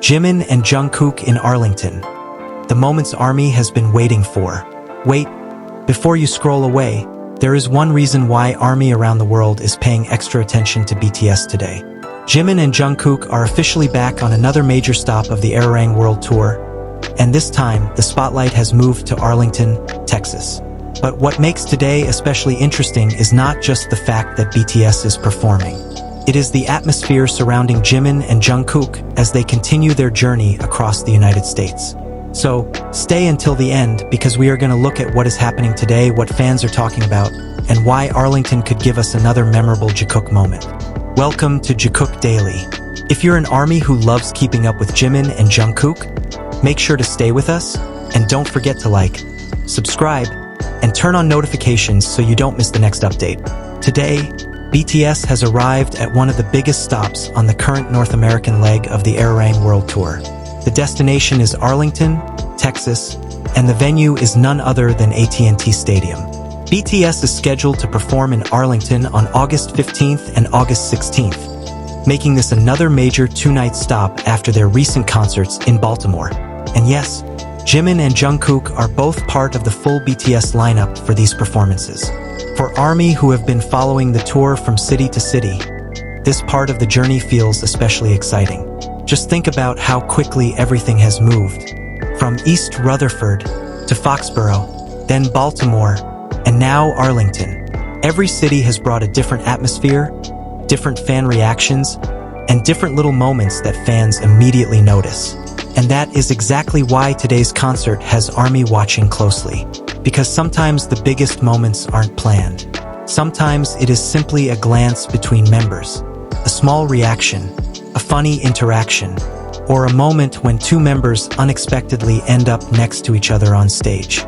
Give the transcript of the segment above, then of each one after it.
Jimin and Jungkook in Arlington. The moment's ARMY has been waiting for. Wait, before you scroll away, there is one reason why ARMY around the world is paying extra attention to BTS today. Jimin and Jungkook are officially back on another major stop of the ARIRANG World Tour, and this time, the spotlight has moved to Arlington, Texas. But what makes today especially interesting is not just the fact that BTS is performing. It is the atmosphere surrounding Jimin and Jungkook as they continue their journey across the United States. So, stay until the end because we are going to look at what is happening today, what fans are talking about, and why Arlington could give us another memorable Jikook moment. Welcome to Jikook Daily. If you're an ARMY who loves keeping up with Jimin and Jungkook, make sure to stay with us, and don't forget to like, subscribe, and turn on notifications so you don't miss the next update. Today, BTS has arrived at one of the biggest stops on the current North American leg of the ARIRANG World Tour. The destination is Arlington, Texas, and the venue is none other than AT&T Stadium. BTS is scheduled to perform in Arlington on August 15th and August 16th, making this another major two-night stop after their recent concerts in Baltimore. And yes, Jimin and Jungkook are both part of the full BTS lineup for these performances. For ARMY who have been following the tour from city to city, this part of the journey feels especially exciting. Just think about how quickly everything has moved. From East Rutherford to Foxborough, then Baltimore, and now Arlington. Every city has brought a different atmosphere, different fan reactions, and different little moments that fans immediately notice. And that is exactly why today's concert has ARMY watching closely. Because sometimes the biggest moments aren't planned. Sometimes it is simply a glance between members, a small reaction, a funny interaction, or a moment when two members unexpectedly end up next to each other on stage.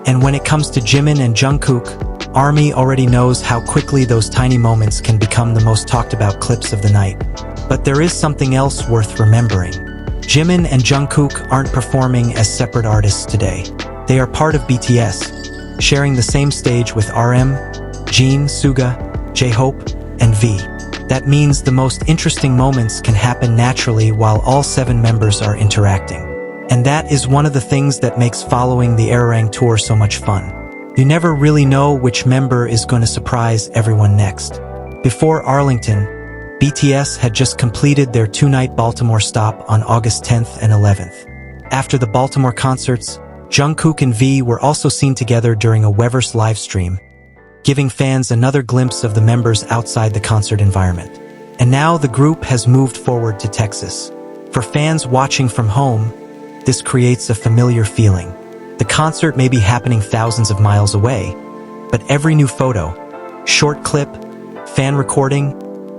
And when it comes to Jimin and Jungkook, ARMY already knows how quickly those tiny moments can become the most talked about clips of the night. But there is something else worth remembering. Jimin and Jungkook aren't performing as separate artists today. They are part of BTS, sharing the same stage with RM, Jin, Suga, J-Hope, and V. That means the most interesting moments can happen naturally while all 7 members are interacting. And that is one of the things that makes following the ARIRANG tour so much fun. You never really know which member is going to surprise everyone next. Before Arlington, BTS had just completed their two-night Baltimore stop on August 10th and 11th. After the Baltimore concerts, Jungkook and V were also seen together during a Weverse livestream, giving fans another glimpse of the members outside the concert environment. And now the group has moved forward to Texas. For fans watching from home, this creates a familiar feeling. The concert may be happening thousands of miles away, but every new photo, short clip, fan recording,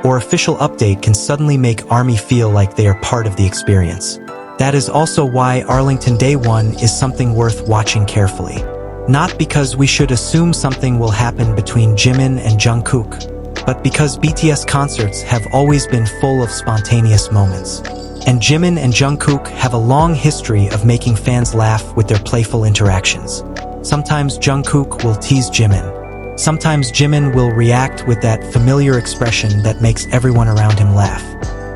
or official update can suddenly make ARMY feel like they are part of the experience. That is also why Arlington Day 1 is something worth watching carefully. Not because we should assume something will happen between Jimin and Jungkook, but because BTS concerts have always been full of spontaneous moments. And Jimin and Jungkook have a long history of making fans laugh with their playful interactions. Sometimes Jungkook will tease Jimin. Sometimes Jimin will react with that familiar expression that makes everyone around him laugh.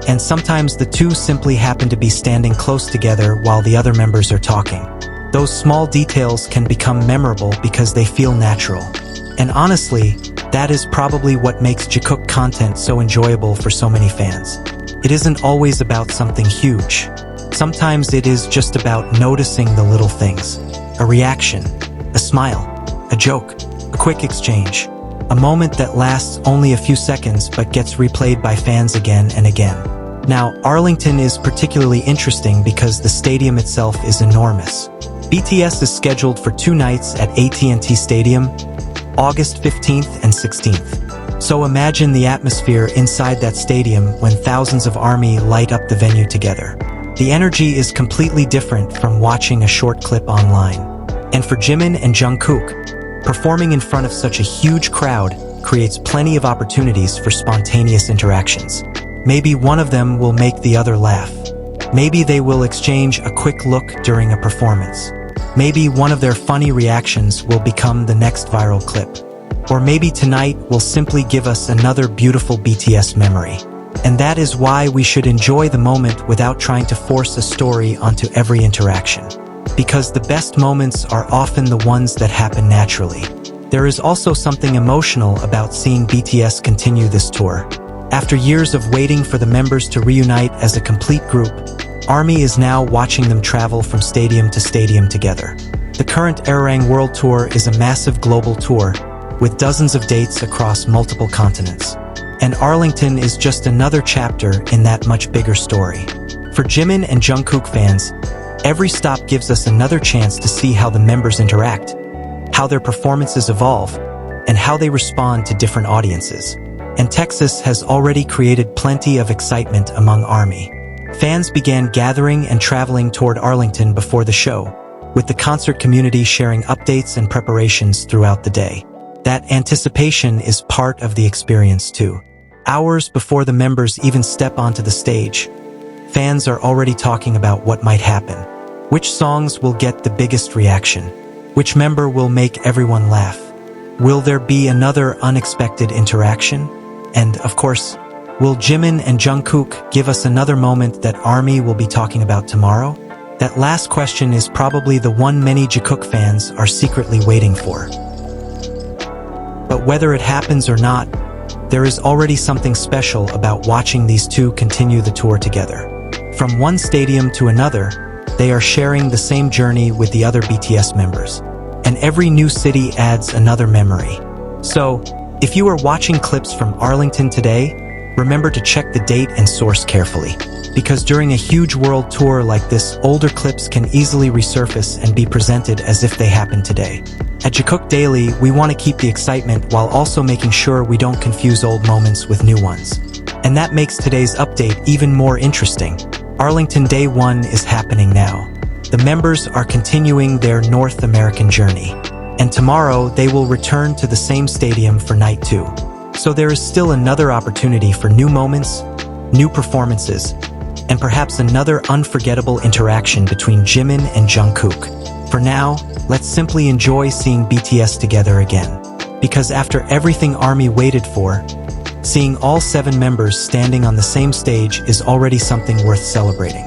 And sometimes the two simply happen to be standing close together while the other members are talking. Those small details can become memorable because they feel natural. And honestly, that is probably what makes Jikook content so enjoyable for so many fans. It isn't always about something huge. Sometimes it is just about noticing the little things. A reaction, a smile, a joke, a quick exchange. A moment that lasts only a few seconds but gets replayed by fans again and again. Now, Arlington is particularly interesting because the stadium itself is enormous. BTS is scheduled for 2 nights at AT&T Stadium, August 15th and 16th. So imagine the atmosphere inside that stadium when thousands of ARMY light up the venue together. The energy is completely different from watching a short clip online. And for Jimin and Jungkook, performing in front of such a huge crowd creates plenty of opportunities for spontaneous interactions. Maybe one of them will make the other laugh. Maybe they will exchange a quick look during a performance. Maybe one of their funny reactions will become the next viral clip. Or maybe tonight will simply give us another beautiful BTS memory. And that is why we should enjoy the moment without trying to force a story onto every interaction. Because the best moments are often the ones that happen naturally. There is also something emotional about seeing BTS continue this tour. After years of waiting for the members to reunite as a complete group, ARMY is now watching them travel from stadium to stadium together. The current ARIRANG World Tour is a massive global tour, with dozens of dates across multiple continents. And Arlington is just another chapter in that much bigger story. For Jimin and Jungkook fans, every stop gives us another chance to see how the members interact, how their performances evolve, and how they respond to different audiences. And Texas has already created plenty of excitement among ARMY. Fans began gathering and traveling toward Arlington before the show, with the concert community sharing updates and preparations throughout the day. That anticipation is part of the experience too. Hours before the members even step onto the stage, fans are already talking about what might happen. Which songs will get the biggest reaction? Which member will make everyone laugh? Will there be another unexpected interaction? And, of course, will Jimin and Jungkook give us another moment that ARMY will be talking about tomorrow? That last question is probably the one many Jikook fans are secretly waiting for. But whether it happens or not, there is already something special about watching these two continue the tour together. From one stadium to another, they are sharing the same journey with the other BTS members. And every new city adds another memory. So, if you are watching clips from Arlington today, remember to check the date and source carefully. Because during a huge world tour like this, older clips can easily resurface and be presented as if they happened today. At Jikook Daily, we want to keep the excitement while also making sure we don't confuse old moments with new ones. And that makes today's update even more interesting. Arlington Day 1 is happening now. The members are continuing their North American journey. And tomorrow, they will return to the same stadium for night 2. So there is still another opportunity for new moments, new performances, and perhaps another unforgettable interaction between Jimin and Jungkook. For now, let's simply enjoy seeing BTS together again. Because after everything ARMY waited for, seeing all 7 members standing on the same stage is already something worth celebrating.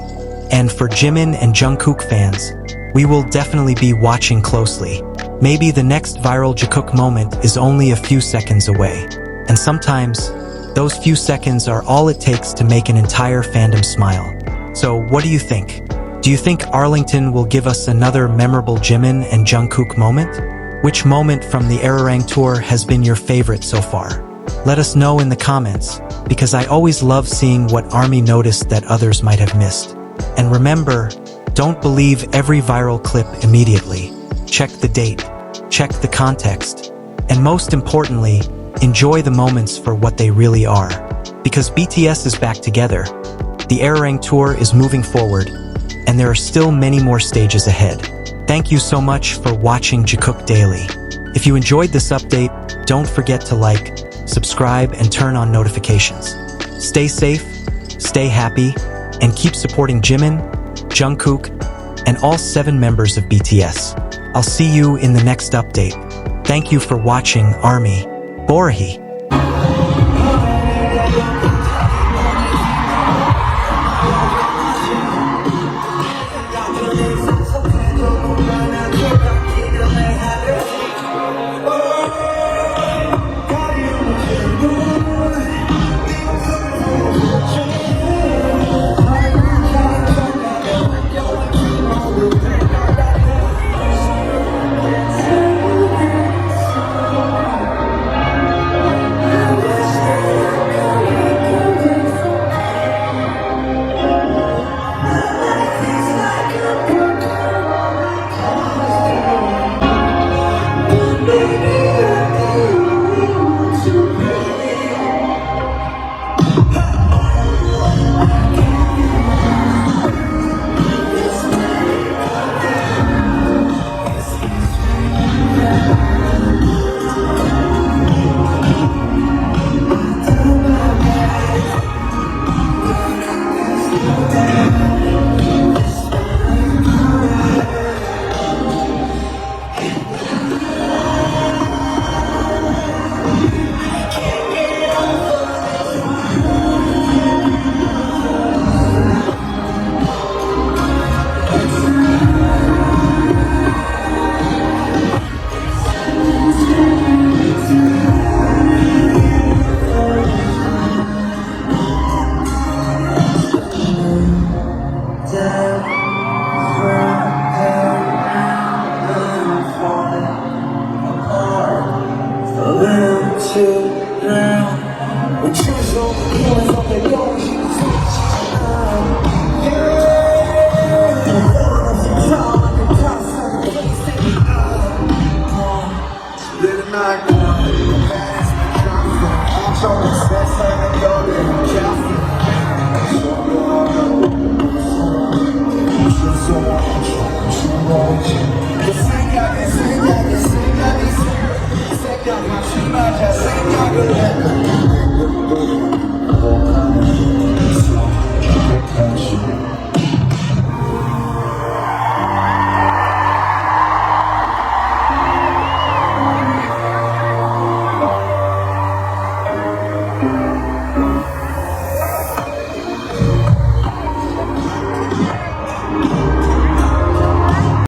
And for Jimin and Jungkook fans, we will definitely be watching closely. Maybe the next viral Jikook moment is only a few seconds away. And sometimes, those few seconds are all it takes to make an entire fandom smile. So what do you think? Do you think Arlington will give us another memorable Jimin and Jungkook moment? Which moment from the ARIRANG tour has been your favorite so far? Let us know in the comments, because I always love seeing what ARMY noticed that others might have missed. And remember, don't believe every viral clip immediately. Check the date, check the context, and most importantly, enjoy the moments for what they really are. Because BTS is back together, the ARIRANG tour is moving forward, and there are still many more stages ahead. Thank you so much for watching Jikook Daily. If you enjoyed this update, don't forget to like, subscribe, and turn on notifications. Stay safe, stay happy, and keep supporting Jimin, Jungkook, and all 7 members of BTS. I'll see you in the next update. Thank you for watching ARMY. Borhi.